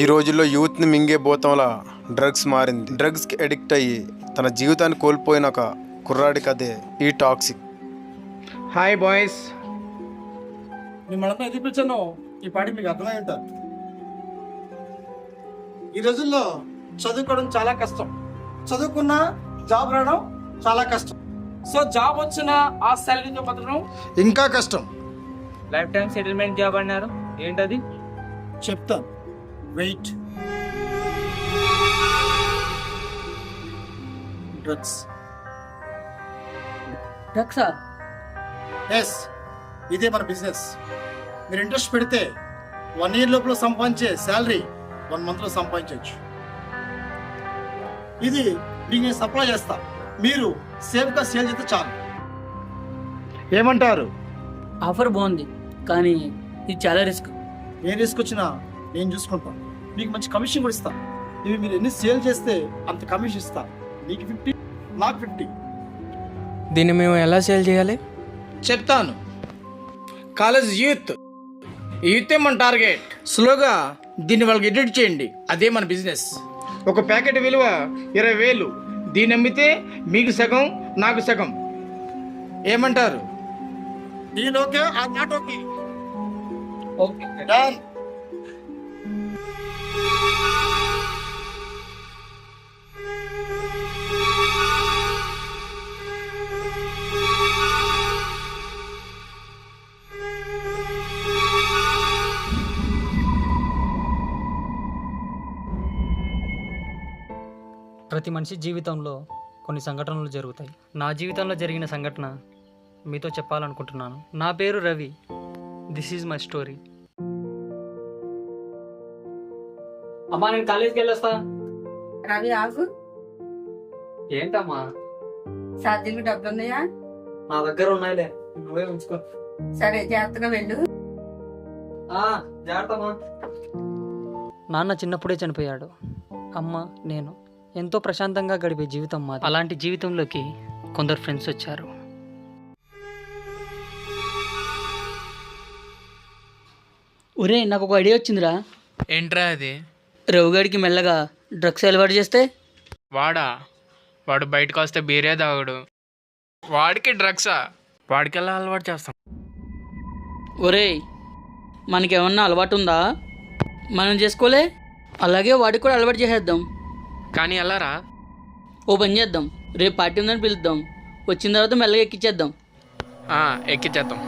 ఈ రోజుల్లో యూత్ని మింగే భూతంలా డ్రగ్స్ మారింది. డ్రగ్స్కి అడిక్ట్ అయ్యి తన జీవితాన్ని కోల్పోయిన ఒక కుర్రాడి కథే ఈ టాక్సిక్. హాయ్ బాయ్స్, మిమ్మల్ని ఎందుకు పిలిచాను ఈ పాటి మీకు అర్థమై ఉంటారు. ఈ రోజుల్లో చదువుకోవడం చాలా కష్టం, చదువుకున్నా జాబ్ రావడం చాలా కష్టం. సో జాబ్ వచ్చిన ఆ సాలరీతో బతకడం ఇంకా కష్టం. లైఫ్ టైం సెటిల్మెంట్ జాబ్ అన్నారు, ఏంటది? చెప్తాను, వెయిట్. డ్రగ్స్. డ్రగ్సా? ఎస్, ఇదే మన బిజినెస్. మీరు ఇంట్రెస్ట్ పెడితే 1 year లోపల సంపాదించే శాలరీ 1 month లో సంపాదించవచ్చు. ఇది మీకు నేను సప్లై చేస్తా, మీరు సేఫ్గా సేల్ చేస్తే చాలు. ఏమంటారు? ఆఫర్ బాగుంది, కానీ ఇది చాలా రిస్క్. ఏ రిస్క్ వచ్చినా నేను చూసుకుంటాను. మీకు మంచి కమిషన్ కూడా ఇస్తాను. ఇవి మీరు ఎన్ని సేల్ చేస్తే అంత కమిషన్ ఇస్తా. మీకు 50, నాకు 50. దీన్ని మేము ఎలా సేల్ చేయాలి? చెప్తాను. కాలేజ్ యూత్ మన టార్గెట్. స్లోగా దీన్ని వాళ్ళకి ఎడిట్ చేయండి, అదే మన బిజినెస్. ఒక ప్యాకెట్ విలువ 20,000. దీన్ని అమ్మితే మీకు సగం, నాకు సగం. ఏమంటారు? Deal okay or not okay? Okay, done. ప్రతి మనిషి జీవితంలో కొన్ని సంఘటనలు జరుగుతాయి. నా జీవితంలో జరిగిన సంఘటన మీతో చెప్పాలనుకుంటున్నాను. నా పేరు Ravi. This is my story. అమ్మా, నేను కాలేజీకి వెళ్ళొస్తా. రవి ఆగు. ఏంటమ్మా? ఛార్జీలకు డబ్బులు ఉన్నాయా? నా దగ్గర ఉన్నాయిలే, నువ్వే ఉంచుకో. సరే, జాగ్రత్తగా వెళ్ళు. జాగ్రత్తమ్మా. నాన్న చిన్నప్పుడే చనిపోయాడు. అమ్మ, నేను ఎంతో ప్రశాంతంగా గడిపే జీవితం మాది. అలాంటి జీవితంలోకి కొందరు ఫ్రెండ్స్ వచ్చారు. ఒరే, నాకు ఒక ఐడియా వచ్చిందిరా. ఏంట్రా అది? రవిగాడికి మెల్లగా డ్రగ్స్ అలవాటు చేస్తే? వాడు బయటకు వస్తే బీరే తాగడు, వాడికి డ్రగ్సా? వాడికి ఎలా అలవాటు చేస్తాం? ఒరే, మనకేమన్నా అలవాటు ఉందా? మనం చేసుకోలే, అలాగే వాడికి కూడా అలవాటు చేసేద్దాం. కానీ ఎలా రా? ఓ పని చేద్దాం, రేపు పార్టీ ఉందని పిలుద్దాం, వచ్చిన తర్వాత మెల్లగా ఎక్కిచ్చేద్దాం. ఎక్కిచ్చేద్దాం.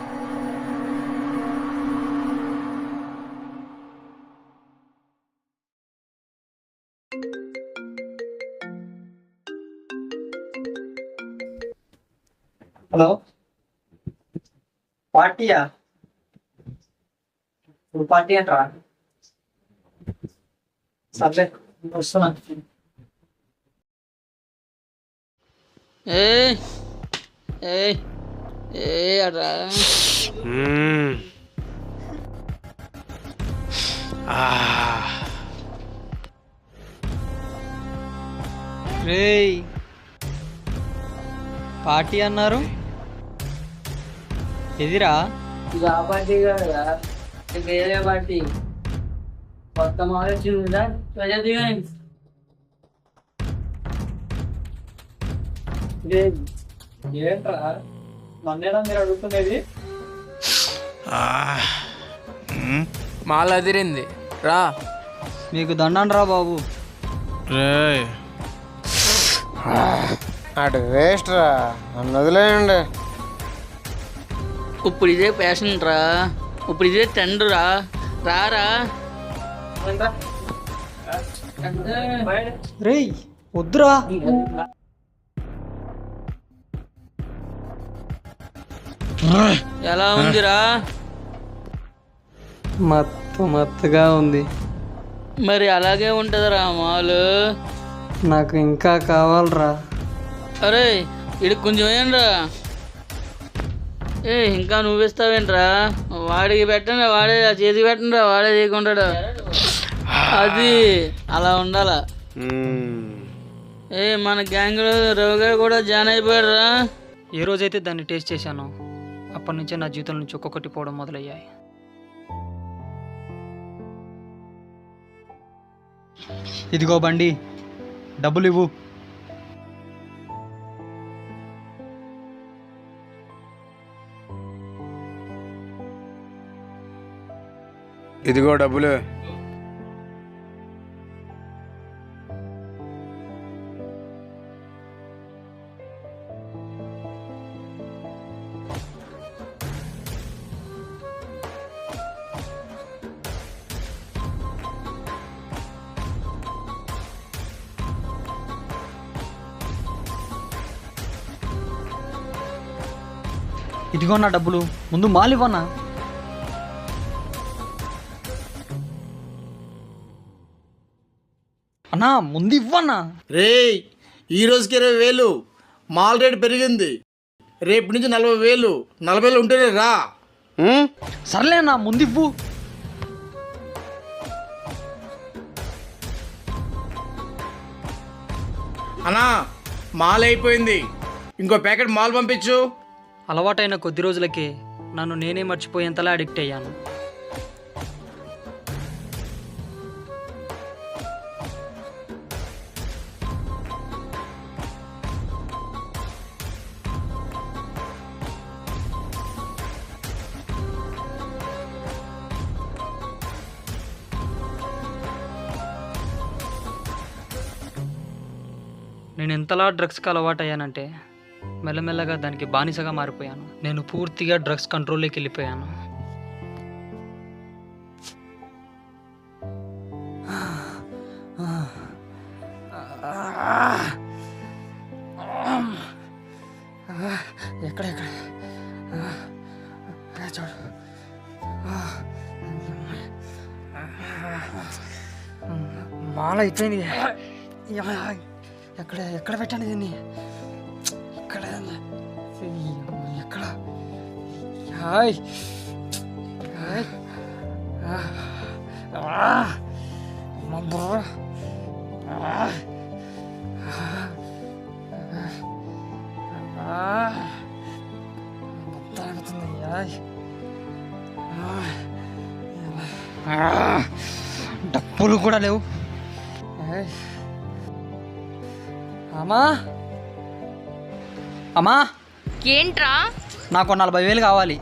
హలో, పార్టీయా? ఇప్పుడు పార్టీ అంటరా? సర్లే, వస్తున్నా. అట్రా. రేయ్, పార్టీ అన్నారు, ఎదిరా? ఇది ఆ పార్టీ కాదురా, ఇది వేరే పార్టీ. కొత్త మాల్ వచ్చిందా? ఏంట్రా నన్నేనా మీరు అడుగుతున్నది? మాల అదిరింది రా. మీకు దండం రా బాబు. అటు వేస్ట్ రా, నన్ను వదిలేయండి. ఇప్పుడు ఇదే ప్యాషన్ రా, ఇప్పుడు ఇదే ట్రెండ్ రా. రారా. రేయ్ వద్దురా. ఎలా ఉందిరా? మత్తుగా ఉంది. మరి అలాగే ఉంటుందిరా మాలు. నాకు ఇంకా కావాలరా. అరే, ఇడు కొంచెం ఏంట్రా? ఇంకా నువ్వేస్తావేంట్రా? వాడికి పెట్టండి, వాడే చేతికి పెట్టండి, వాడే చేయకుంటాడు. అది అలా ఉండాలా? మన గ్యాంగ్లో రవిగా కూడా జాయిన్ అయిపోయాడు రా. ఏ రోజైతే దాన్ని టేస్ట్ చేశానో అప్పటి నుంచే నా జీవితం నుంచి ఒక్కొక్కటి పోవడం మొదలయ్యాయి. ఇదిగో బండి, డబ్బులు ఇవ్వు. ఇదిగో డబ్బులు. ఇదిగో నా డబ్బులు, ముందు మాల్ ఇవ్వన్నా. అన్నా ముందు ఇవ్వన్నా. రేయ్, ఈ రోజుకి 20,000, మాల్ రేట్ పెరిగింది. రేపు నుంచి 40,000, 40,000 ఉంటేనే రా. సర్లే అన్నా, ముందు ఇవ్వు. అన్నా, మాల్ అయిపోయింది, ఇంకో ప్యాకెట్ మాల్ పంపించు. అలవాటైన కొద్ది రోజులకే నన్ను నేనే మర్చిపోయేంతలా అడిక్ట్ అయ్యాను. నేను ఎంతలా డ్రగ్స్కి అలవాటయ్యానంటే మెల్లమెల్లగా దానికి బానిసగా మారిపోయాను. నేను పూర్తిగా డ్రగ్స్ కంట్రోల్లోకి వెళ్ళిపోయాను. ఎక్కడెక్కడ చూడు, మాల అయిపోయింది. ఎక్కడ ఎక్కడ పెట్టాను దీన్ని? ఎక్కడ ఎక్కడ? హాయ్ హాయ్ బుర్ర. డబ్బులు కూడా లేవు. అమ్మా అమ్మా, ఏంట్రా? నాకు 40,000 కావాలి.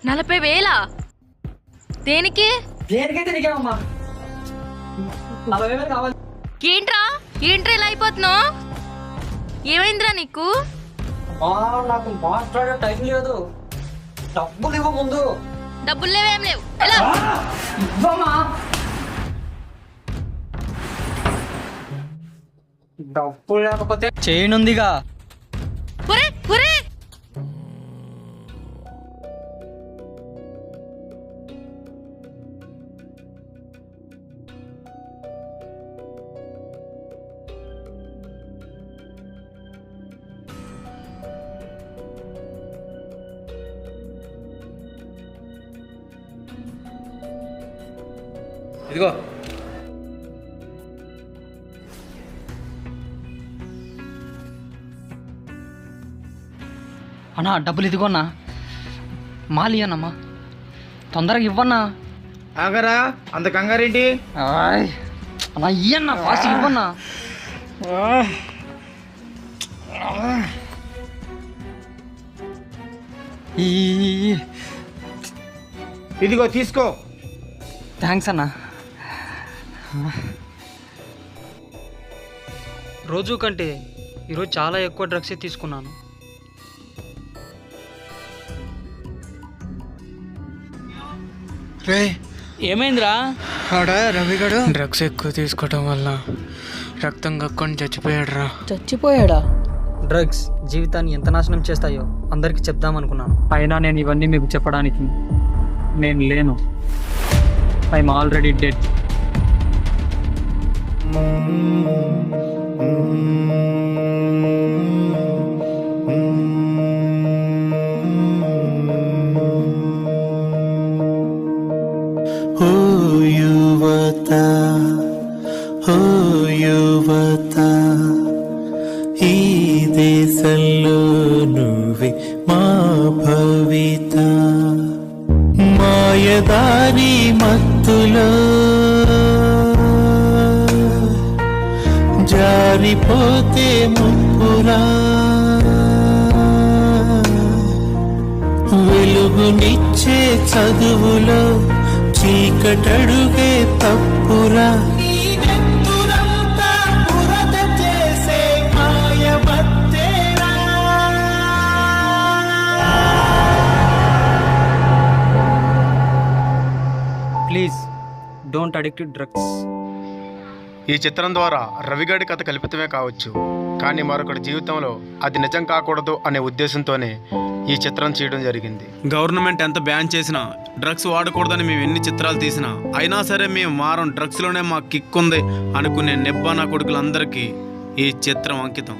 40,000? దేనికి? దేనికైతే నీకేమమ్మా, 40,000 కావాలి. ఏంట్రా ఏంట్రా ఇలా అయిపోతున్నావు? ఏమైందిరా నీకు? నాకు మాట్లాడే టైం లేదు. డబ్బులు ఇవ్వ ముందు. డబ్బులు లేవేం లేవు. ఎలా? ఇవ్వమ్మా. డబ్బులు లేకపోతే చేయనుందిగా. ఒరే ఒరే, ఇదిగో. అన్నా డబ్బులు ఇదిగోన్నా, మాలి అన్నమ్మా, తొందరగా ఇవ్వన్నా. ఆగరా, అంత కంగారేంటి? అన్నా ఇయ్యన్నా, ఫాస్ట్ ఇవ్వన్నా. ఇదిగో తీసుకో. థ్యాంక్స్ అన్నా. రోజు కంటే ఈరోజు చాలా ఎక్కువ డ్రగ్స్ తీసుకున్నాను. రే, ఏమైందిరా? రవిగడు డ్రగ్స్ ఎక్కువ తీసుకోవటం వల్ల రక్తం కక్కుని చచ్చిపోయాడు రా. చచ్చిపోయాడా? డ్రగ్స్ జీవితాన్ని ఎంత నాశనం చేస్తాయో అందరికీ చెప్దామనుకున్నాను. అయినా నేను ఇవన్నీ మీకు చెప్పడానికి నేను లేను. I'm already dead. ఓ యువత, ఓ యువత, ఈ దేశంలో నువ్వే మా భవిత. మాయదారి మత్తులో జారిపోతే ముప్పురా, వెలుగునిచ్చే చదువులో చీకటడుగే తప్పురా. నీ నెత్తురంతా బురద చేసే మాయమత్తేరా. Please don't addict to drugs. ఈ చిత్రం ద్వారా రవిగాడి కథ కల్పితమే కావచ్చు, కానీ మరొకటి జీవితంలో అది నిజం కాకూడదు అనే ఉద్దేశంతోనే ఈ చిత్రం చేయడం జరిగింది. గవర్నమెంట్ ఎంత బ్యాన్ చేసినా, డ్రగ్స్ వాడకూడదని మేము ఎన్ని చిత్రాలు తీసినా, అయినా సరే మేము మారం, డ్రగ్స్లోనే మాకు కిక్ ఉంది అనుకునే నెబ్బా నా కొడుకులందరికీ ఈ చిత్రం అంకితం.